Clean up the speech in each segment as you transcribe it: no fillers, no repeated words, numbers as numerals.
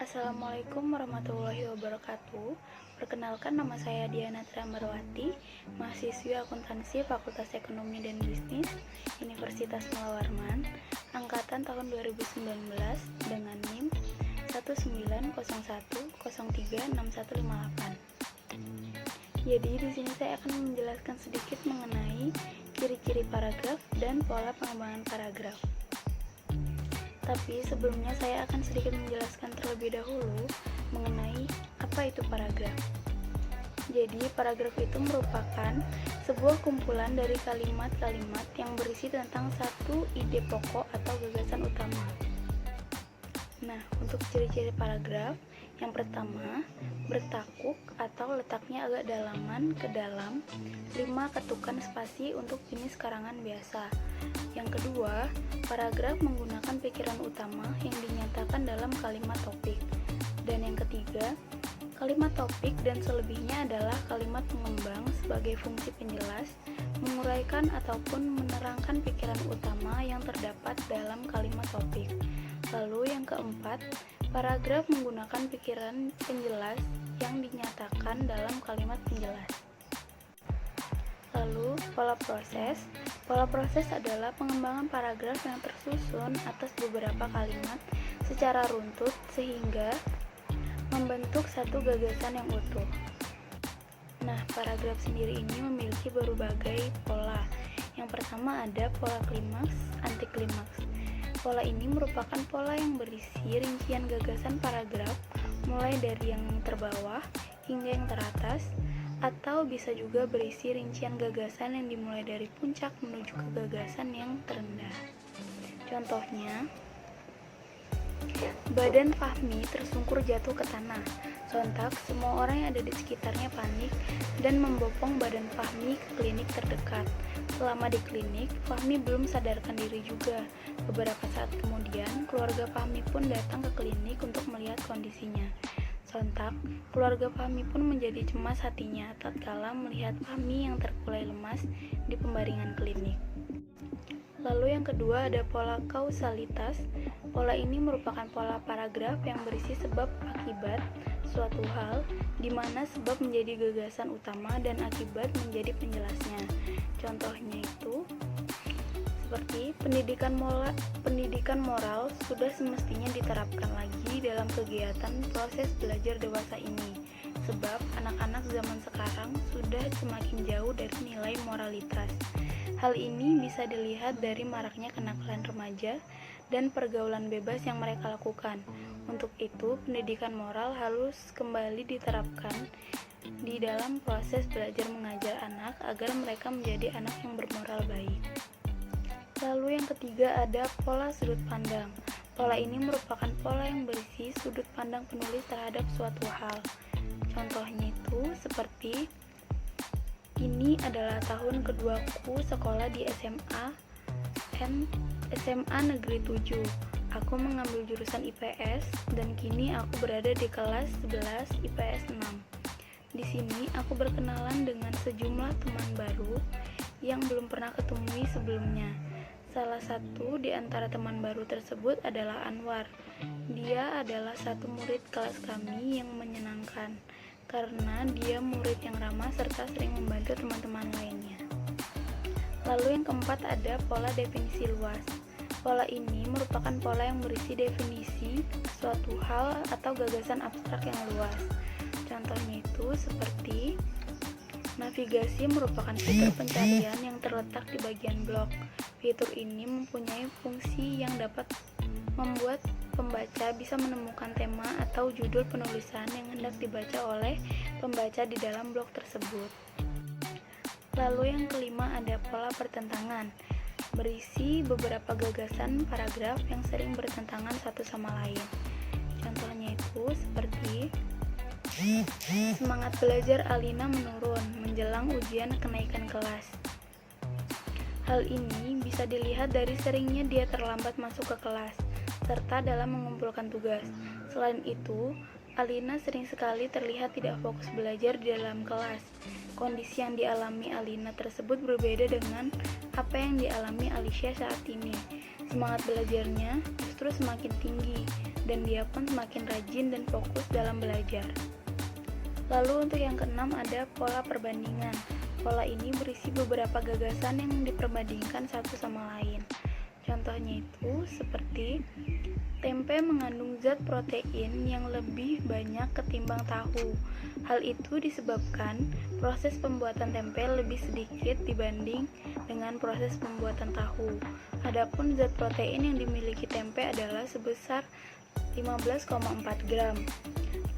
Assalamualaikum warahmatullahi wabarakatuh. Perkenalkan, nama saya Diana Tramarwati, mahasiswi akuntansi Fakultas Ekonomi dan Bisnis Universitas Mula Warman, angkatan tahun 2019 dengan NIM 19010303158. Jadi di sini saya akan menjelaskan sedikit mengenai ciri-ciri paragraf dan pola pengembangan paragraf. Tapi sebelumnya saya akan sedikit menjelaskan terlebih dahulu mengenai apa itu paragraf. Jadi paragraf itu merupakan sebuah kumpulan dari kalimat-kalimat yang berisi tentang satu ide pokok atau gagasan utama. Nah, untuk ciri-ciri paragraf, yang pertama, bertakuk atau letaknya agak dalaman ke dalam, 5 ketukan spasi untuk jenis karangan biasa. Yang kedua, paragraf menggunakan pikiran utama yang dinyatakan dalam kalimat topik. Dan yang ketiga, kalimat topik dan selebihnya adalah kalimat pengembang sebagai fungsi penjelas, menguraikan ataupun menerangkan pikiran utama yang terdapat dalam kalimat topik. Lalu yang keempat, paragraf menggunakan pikiran penjelas yang dinyatakan dalam kalimat penjelas. Lalu, pola proses. Pola proses adalah pengembangan paragraf yang tersusun atas beberapa kalimat secara runtut sehingga membentuk satu gagasan yang utuh. Nah, paragraf sendiri ini memiliki berbagai pola. Yang pertama ada pola klimaks, anti klimaks. Pola ini merupakan pola yang berisi rincian gagasan paragraf mulai dari yang terbawah hingga yang teratas, atau bisa juga berisi rincian gagasan yang dimulai dari puncak menuju ke gagasan yang terendah. Contohnya, badan Fahmi tersungkur jatuh ke tanah. Sontak, semua orang yang ada di sekitarnya panik dan membopong badan Fahmi ke klinik terdekat. Selama di klinik, Fahmi belum sadarkan diri juga. Beberapa saat kemudian, keluarga Fahmi pun datang ke klinik untuk melihat kondisinya. Sontak, keluarga Fahmi pun menjadi cemas hatinya tatkala melihat Fahmi yang terkulai lemas di pembaringan klinik. Lalu yang kedua ada pola kausalitas. Pola ini merupakan pola paragraf yang berisi sebab akibat suatu hal, di mana sebab menjadi gagasan utama dan akibat menjadi penjelasnya. Contohnya itu seperti pendidikan moral sudah semestinya diterapkan lagi dalam kegiatan proses belajar dewasa ini, sebab anak-anak zaman sekarang sudah semakin jauh dari nilai moralitas. Hal ini bisa dilihat dari maraknya kenakalan remaja dan pergaulan bebas yang mereka lakukan. Untuk itu, pendidikan moral harus kembali diterapkan di dalam proses belajar mengajar anak agar mereka menjadi anak yang bermoral baik. Lalu yang ketiga ada pola sudut pandang. Pola ini merupakan pola yang berisi sudut pandang penulis terhadap suatu hal. Contohnya itu seperti, ini adalah tahun keduaku sekolah di SMA Negeri 7. Aku mengambil jurusan IPS dan kini aku berada di kelas 11 IPS 6. Di sini aku berkenalan dengan sejumlah teman baru yang belum pernah ketemui sebelumnya. Salah satu di antara teman baru tersebut adalah Anwar. Dia adalah satu murid kelas kami yang menyenangkan karena dia murid yang ramah serta sering membantu teman-teman lainnya. Lalu yang keempat ada pola definisi luas. Pola ini merupakan pola yang berisi definisi suatu hal atau gagasan abstrak yang luas. Contohnya itu seperti navigasi merupakan fitur pencarian yang terletak di bagian blok. Fitur ini mempunyai fungsi yang dapat membuat pembaca bisa menemukan tema atau judul penulisan yang hendak dibaca oleh pembaca di dalam blog tersebut. Lalu yang kelima ada pola pertentangan, berisi beberapa gagasan paragraf yang sering bertentangan satu sama lain. Contohnya itu seperti, semangat belajar Alina menurun menjelang ujian kenaikan kelas. Hal ini bisa dilihat dari seringnya dia terlambat masuk ke kelas, serta dalam mengumpulkan tugas. Selain itu, Alina sering sekali terlihat tidak fokus belajar di dalam kelas. Kondisi yang dialami Alina tersebut berbeda dengan apa yang dialami Alicia saat ini. Semangat belajarnya justru semakin tinggi, dan dia pun semakin rajin dan fokus dalam belajar. Lalu untuk yang keenam ada pola perbandingan. Pola ini berisi beberapa gagasan yang diperbandingkan satu sama lain. Contohnya itu seperti tempe mengandung zat protein yang lebih banyak ketimbang tahu. Hal itu disebabkan proses pembuatan tempe lebih sedikit dibanding dengan proses pembuatan tahu. Adapun zat protein yang dimiliki tempe adalah sebesar 15,4 gram.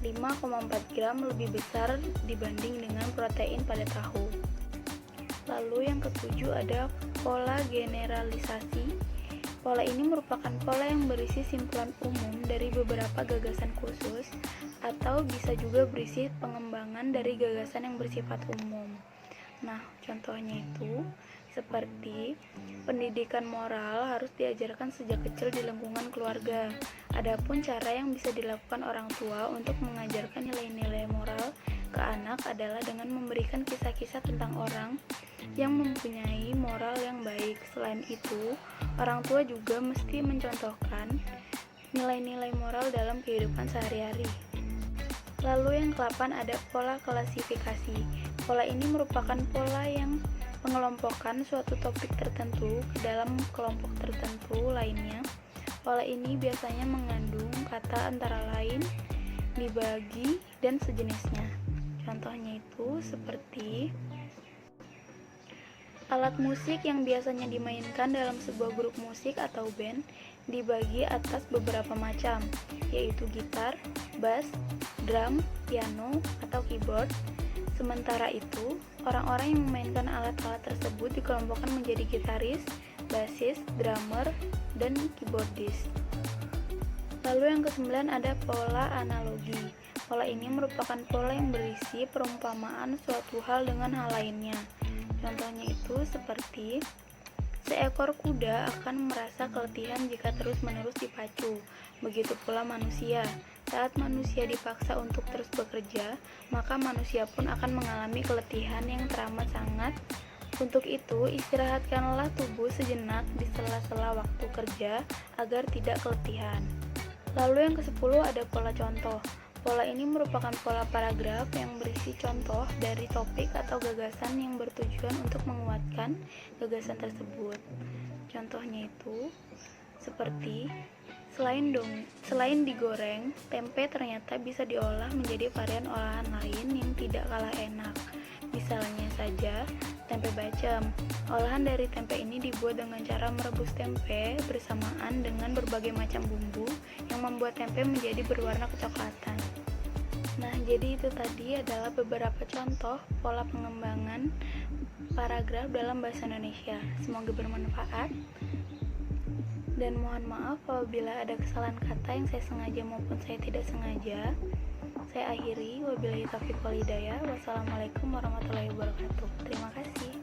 5,4 gram lebih besar dibanding dengan protein pada tahu. Lalu yang ketujuh ada pola generalisasi. Pola ini merupakan pola yang berisi simpulan umum dari beberapa gagasan khusus, atau bisa juga berisi pengembangan dari gagasan yang bersifat umum. Nah, contohnya itu seperti pendidikan moral harus diajarkan sejak kecil di lingkungan keluarga. Adapun cara yang bisa dilakukan orang tua untuk mengajarkan nilai-nilai moral ke anak adalah dengan memberikan kisah-kisah tentang orang yang mempunyai moral yang baik. Selain itu, orang tua juga mesti mencontohkan nilai-nilai moral dalam kehidupan sehari-hari. Lalu yang ke-8 ada pola klasifikasi. Pola ini merupakan pola yang mengelompokkan suatu topik tertentu ke dalam kelompok tertentu lainnya. Pola ini biasanya mengandung kata antara lain, dibagi, dan sejenisnya. Contohnya itu seperti alat musik yang biasanya dimainkan dalam sebuah grup musik atau band dibagi atas beberapa macam, yaitu gitar, bass, drum, piano, atau keyboard. Sementara itu, orang-orang yang memainkan alat-alat tersebut dikelompokkan menjadi gitaris, bassis, drummer, dan keyboardist. Lalu yang ke-9 ada pola analogi. Pola ini merupakan pola yang berisi perumpamaan suatu hal dengan hal lainnya. Contohnya itu seperti seekor kuda akan merasa keletihan jika terus-menerus dipacu. Begitu pula manusia. Saat manusia dipaksa untuk terus bekerja, maka manusia pun akan mengalami keletihan yang teramat sangat. Untuk itu, istirahatkanlah tubuh sejenak di sela-sela waktu kerja agar tidak keletihan. Lalu yang ke-10 ada pola contoh. Pola ini merupakan pola paragraf yang berisi contoh dari topik atau gagasan yang bertujuan untuk menguatkan gagasan tersebut. Contohnya itu seperti selain digoreng, tempe ternyata bisa diolah menjadi varian olahan lain yang tidak kalah enak. Misalnya saja, tempe bacem. Olahan dari tempe ini dibuat dengan cara merebus tempe bersamaan dengan berbagai macam bumbu yang membuat tempe menjadi berwarna kecoklatan. Nah, jadi itu tadi adalah beberapa contoh pola pengembangan paragraf dalam bahasa Indonesia. Semoga bermanfaat. Dan mohon maaf apabila ada kesalahan kata yang saya sengaja maupun saya tidak sengaja. Saya akhiri, wabillahi taufiq wal hidayah. Wassalamualaikum warahmatullahi wabarakatuh. Terima kasih.